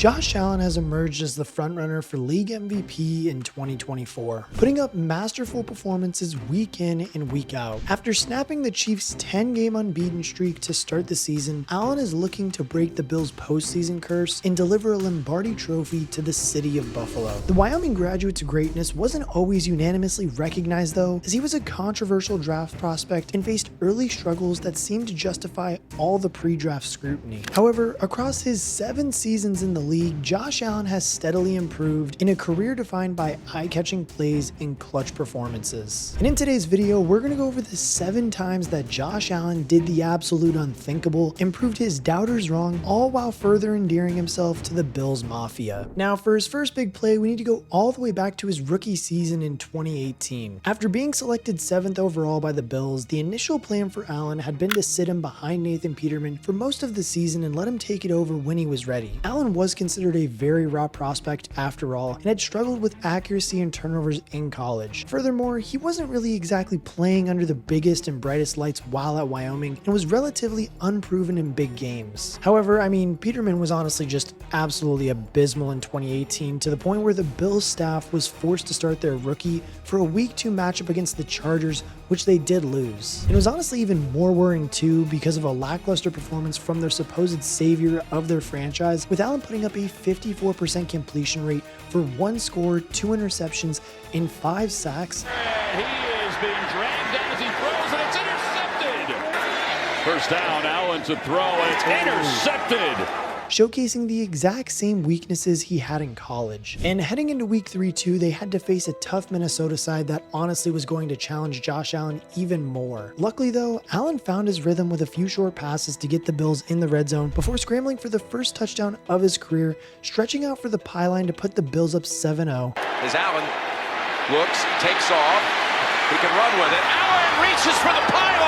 Josh Allen has emerged as the frontrunner for league MVP in 2024, putting up masterful performances week in and week out. After snapping the Chiefs' 10-game unbeaten streak to start the season, Allen is looking to break the Bills' postseason curse and deliver a Lombardi trophy to the city of Buffalo. The Wyoming graduate's greatness wasn't always unanimously recognized though, as he was a controversial draft prospect and faced early struggles that seemed to justify all the pre-draft scrutiny. However, across his 7 seasons in the league, Josh Allen has steadily improved in a career defined by eye-catching plays and clutch performances. And in today's video, we're going to go over the 7 times that Josh Allen did the absolute unthinkable and proved his doubters wrong, all while further endearing himself to the Bills Mafia. Now, for his first big play, we need to go all the way back to his rookie season in 2018. After being selected 7th overall by the Bills, the initial plan for Allen had been to sit him behind Nathan Peterman for most of the season and let him take it over when he was ready. Allen was considered a very raw prospect after all, and had struggled with accuracy and turnovers in college. Furthermore, he wasn't really exactly playing under the biggest and brightest lights while at Wyoming, and was relatively unproven in big games. However, Peterman was honestly just absolutely abysmal in 2018, to the point where the Bills staff was forced to start their rookie for a Week 2 matchup against the Chargers, which they did lose. It was honestly even more worrying too because of a lackluster performance from their supposed savior of their franchise, with Allen putting up a 54% completion rate for 1 score, 2 interceptions, and 5 sacks. He is being dragged as he throws, and it's intercepted. First down, Allen to throw, and it's intercepted. Showcasing the exact same weaknesses he had in college. And heading into week 3 too, they had to face a tough Minnesota side that honestly was going to challenge Josh Allen even more. Luckily though, Allen found his rhythm with a few short passes to get the Bills in the red zone before scrambling for the first touchdown of his career, stretching out for the pylon to put the Bills up 7-0. As Allen looks, takes off, he can run with it. Allen reaches for the pylon!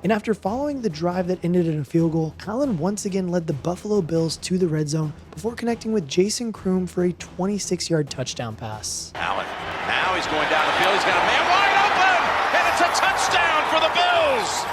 And after following the drive that ended in a field goal, Allen once again led the Buffalo Bills to the red zone before connecting with Jason Kroom for a 26-yard touchdown pass. Allen, now he's going down the field, he's got a man wide open, and it's a touchdown for the Bills!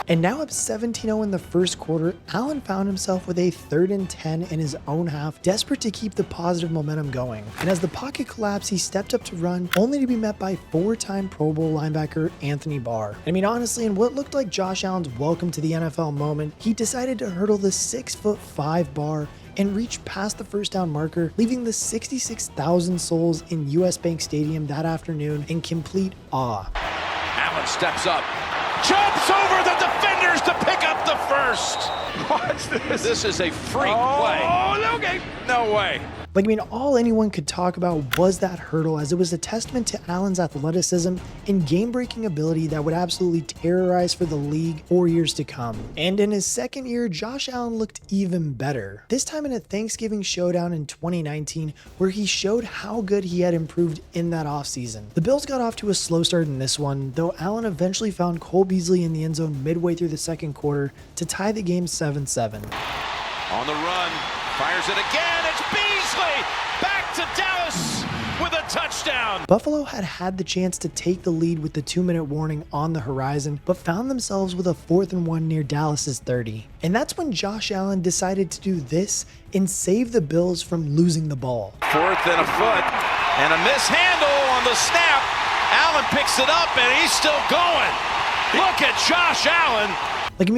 And now up 17-0 in the first quarter, Allen found himself with a 3rd and 10 in his own half, desperate to keep the positive momentum going. And as the pocket collapsed, he stepped up to run, only to be met by 4-time Pro Bowl linebacker Anthony Barr. Honestly, in what looked like Josh Allen's welcome to the NFL moment, he decided to hurdle the 6'5" Barr and reach past the first down marker, leaving the 66,000 souls in US Bank Stadium that afternoon in complete awe. Allen steps up, jumps over the defenders to pick up the first. What's this? This is a freak play. Oh, okay. No way. All anyone could talk about was that hurdle, as it was a testament to Allen's athleticism and game-breaking ability that would absolutely terrorize for the league for years to come. And in his second year, Josh Allen looked even better. This time in a Thanksgiving showdown in 2019, where he showed how good he had improved in that offseason. The Bills got off to a slow start in this one, though Allen eventually found Cole Beasley in the end zone midway through the second quarter to tie the game 7-7. On the run, fires it again, it's Beasley! Back to Dallas with a touchdown! Buffalo had the chance to take the lead with the 2-minute warning on the horizon, but found themselves with a 4th and 1 near Dallas's 30. And that's when Josh Allen decided to do this and save the Bills from losing the ball. 4th and a foot, and a mishandle on the snap. Allen picks it up, and he's still going. Look at Josh Allen.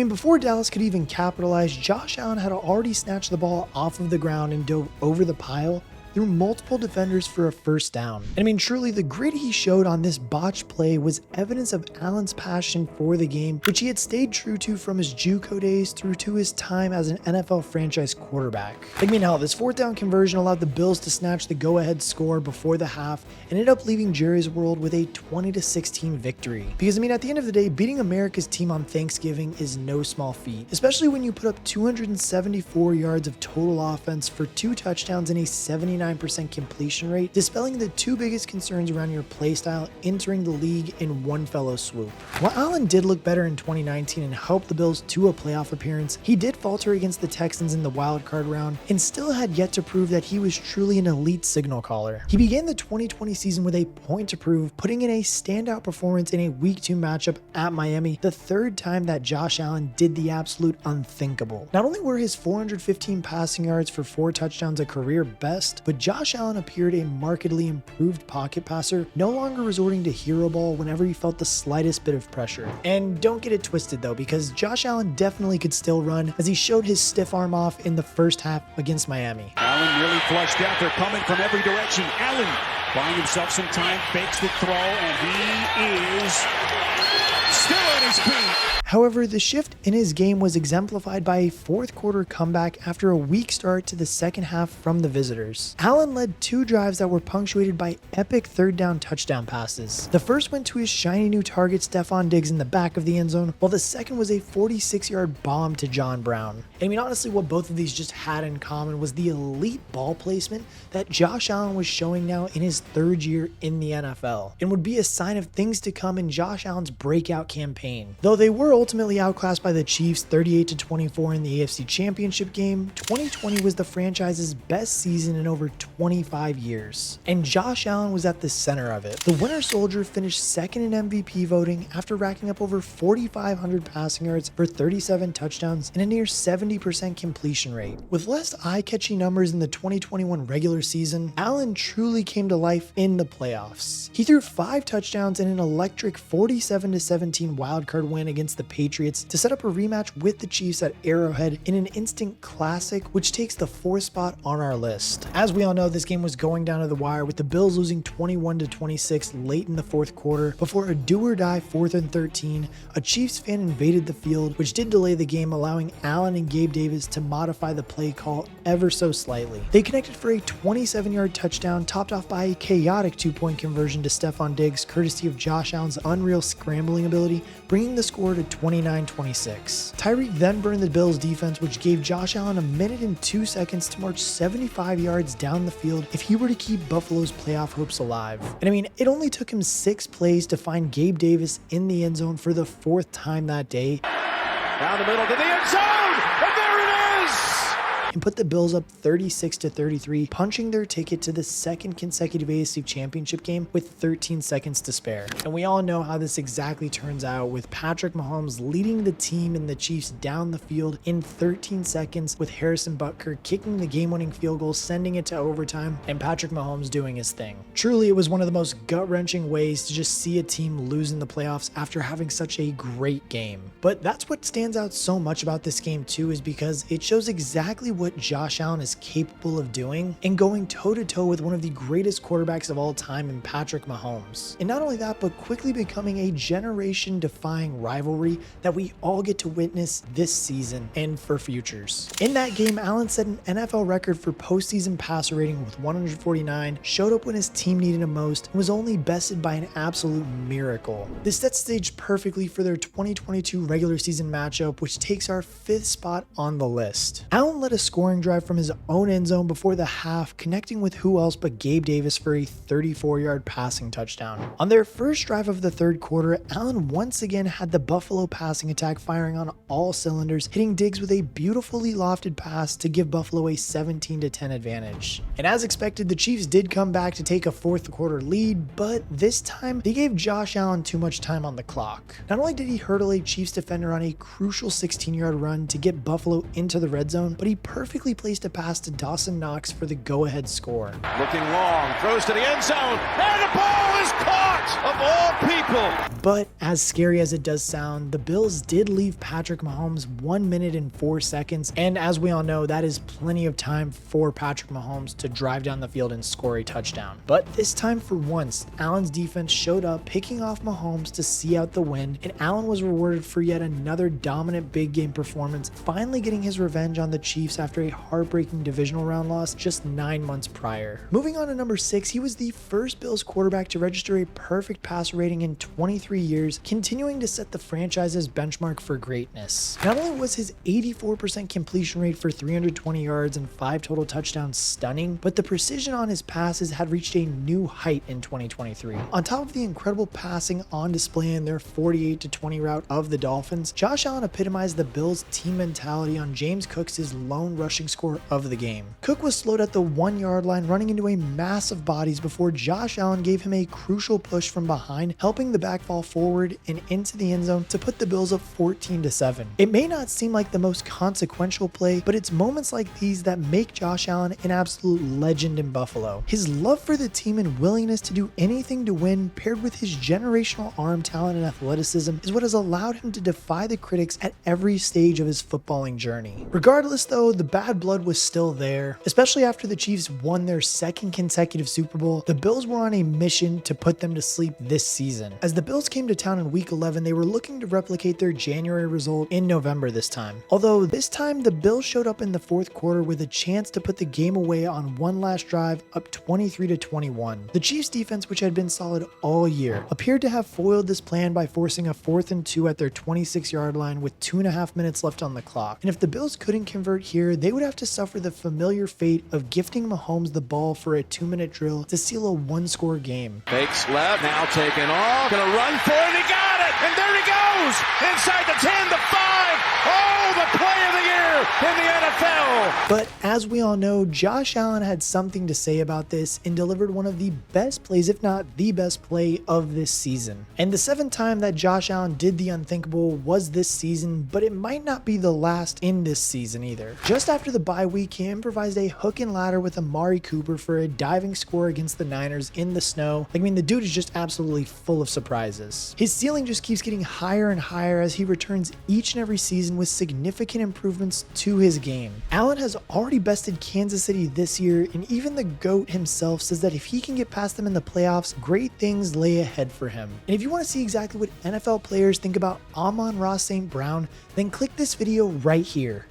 Before Dallas could even capitalize, Josh Allen had already snatched the ball off of the ground and dove over the pile through multiple defenders for a first down. And truly, the grit he showed on this botched play was evidence of Allen's passion for the game, which he had stayed true to from his JUCO days through to his time as an NFL franchise quarterback. Hell, this 4th down conversion allowed the Bills to snatch the go-ahead score before the half and ended up leaving Jerry's World with a 20-16 victory. Because at the end of the day, beating America's team on Thanksgiving is no small feat, especially when you put up 274 yards of total offense for 2 touchdowns and a 79 49% completion rate, dispelling the two biggest concerns around your playstyle entering the league in one fellow swoop. While Allen did look better in 2019 and helped the Bills to a playoff appearance, he did falter against the Texans in the wildcard round and still had yet to prove that he was truly an elite signal caller. He began the 2020 season with a point to prove, putting in a standout performance in a Week 2 matchup at Miami, the third time that Josh Allen did the absolute unthinkable. Not only were his 415 passing yards for 4 touchdowns a career best, but Josh Allen appeared a markedly improved pocket passer, no longer resorting to hero ball whenever he felt the slightest bit of pressure. And don't get it twisted though, because Josh Allen definitely could still run, as he showed his stiff arm off in the first half against Miami. Allen really flushed out. They're coming from every direction. Allen buying himself some time, fakes the throw, and he is still on his feet. However, the shift in his game was exemplified by a fourth quarter comeback after a weak start to the second half from the visitors. Allen led 2 drives that were punctuated by epic third down touchdown passes. The first went to his shiny new target Stephon Diggs in the back of the end zone, while the second was a 46-yard bomb to John Brown. I mean, honestly, what both of these just had in common was the elite ball placement that Josh Allen was showing now in his 3rd year in the NFL, and would be a sign of things to come in Josh Allen's breakout campaign. Though they were ultimately outclassed by the Chiefs 38-24 in the AFC Championship game, 2020 was the franchise's best season in over 25 years, and Josh Allen was at the center of it. The winter soldier finished second in MVP voting after racking up over 4,500 passing yards for 37 touchdowns and a near 70% completion rate. With less eye-catchy numbers in the 2021 regular season, Allen truly came to life in the playoffs. He threw 5 touchdowns in an electric 47-17 wildcard win against the Patriots to set up a rematch with the Chiefs at Arrowhead in an instant classic, which takes the 4th spot on our list. As we all know, this game was going down to the wire, with the Bills losing 21-26 late in the 4th quarter before a do-or-die 4th and 13. A Chiefs fan invaded the field, which did delay the game, allowing Allen and Gabe Davis to modify the play call ever so slightly. They connected for a 27-yard touchdown, topped off by a chaotic 2-point conversion to Stephon Diggs, courtesy of Josh Allen's unreal scrambling ability, bringing the score to 29-26. Tyreek then burned the Bills defense, which gave Josh Allen a minute and 2 seconds to march 75 yards down the field if he were to keep Buffalo's playoff hopes alive. And I mean, it only took him 6 plays to find Gabe Davis in the end zone for the 4th time that day. Down the middle to the end zone, and there it is! And put the Bills up 36-33, punching their ticket to the 2nd consecutive AFC Championship game with 13 seconds to spare. And we all know how this exactly turns out, with Patrick Mahomes leading the team and the Chiefs down the field in 13 seconds, with Harrison Butker kicking the game-winning field goal, sending it to overtime, and Patrick Mahomes doing his thing. Truly, it was one of the most gut-wrenching ways to just see a team lose in the playoffs after having such a great game. But that's what stands out so much about this game too, is because it shows exactly what Josh Allen is capable of doing and going toe-to-toe with one of the greatest quarterbacks of all time in Patrick Mahomes. And not only that, but quickly becoming a generation-defying rivalry that we all get to witness this season and for futures. In that game, Allen set an NFL record for postseason passer rating with 149, showed up when his team needed him most, and was only bested by an absolute miracle. This sets the stage perfectly for their 2022 regular season matchup, which takes our 5th spot on the list. Allen led a scoring drive from his own end zone before the half, connecting with who else but Gabe Davis for a 34-yard passing touchdown. On their first drive of the 3rd quarter, Allen once again had the Buffalo passing attack firing on all cylinders, hitting Diggs with a beautifully lofted pass to give Buffalo a 17-10 advantage. And as expected, the Chiefs did come back to take a 4th quarter lead, but this time they gave Josh Allen too much time on the clock. Not only did he hurdle a Chiefs defender on a crucial 16-yard run to get Buffalo into the red zone, but he perfectly placed a pass to Dawson Knox for the go-ahead score. Looking long, throws to the end zone, and the ball is caught, of all people. But as scary as it does sound, the Bills did leave Patrick Mahomes 1 minute and 4 seconds, and as we all know, that is plenty of time for Patrick Mahomes to drive down the field and score a touchdown. But this time, for once, Allen's defense showed up, picking off Mahomes to see out the win, and Allen was rewarded for yet another dominant big game performance, finally getting his revenge on the Chiefs after a heartbreaking divisional round loss just 9 months prior. Moving on to number 6, he was the first Bills quarterback to register a perfect passer rating in 23 years, continuing to set the franchise's benchmark for greatness. Not only was his 84% completion rate for 320 yards and 5 total touchdowns stunning, but the precision on his passes had reached a new height in 2023. On top of the incredible passing on display in their 48-20 rout of the Dolphins, Josh Allen epitomized the Bills' team mentality on James Cook's lone rushing score of the game. Cook was slowed at the 1-yard line, running into a mass of bodies before Josh Allen gave him a crucial push from behind, helping the back fall forward and into the end zone to put the Bills up 14-7. It may not seem like the most consequential play, but it's moments like these that make Josh Allen an absolute legend in Buffalo. His love for the team and willingness to do anything to win, paired with his generational arm talent and athleticism, is what has allowed him to defy the critics at every stage of his footballing journey. Regardless though, the bad blood was still there. Especially after the Chiefs won their second consecutive Super Bowl, the Bills were on a mission to put them to sleep this season. As the Bills came to town in Week 11, they were looking to replicate their January result in November this time. Although this time the Bills showed up in the fourth quarter with a chance to put the game away on one last drive, up 23-21. The Chiefs defense, which had been solid all year, appeared to have foiled this plan by forcing a 4th and 2 at their 26-yard line with 2.5 minutes left on the clock. And if the Bills couldn't convert here, they would have to suffer the familiar fate of gifting Mahomes the ball for a 2-minute drill to seal a 1-score game. Fakes left, now taking off, gonna run for it, he got it, and there he goes, inside the 10, the 5, oh, the play of the year in the NFL. But as we all know, Josh Allen had something to say about this and delivered one of the best plays, if not the best play of this season. And the 7th time that Josh Allen did the unthinkable was this season, but it might not be the last in this season either. Just after the bye week, he improvised a hook and ladder with Amari Cooper for a diving score against the Niners in the snow. I mean, the dude is just absolutely full of surprises. His ceiling just keeps getting higher and higher as he returns each and every season with significant improvements to his game. Allen has already bested Kansas City this year, and even the GOAT himself says that if he can get past them in the playoffs, great things lay ahead for him. And if you want to see exactly what NFL players think about Amon-Ra St. Brown, then click this video right here.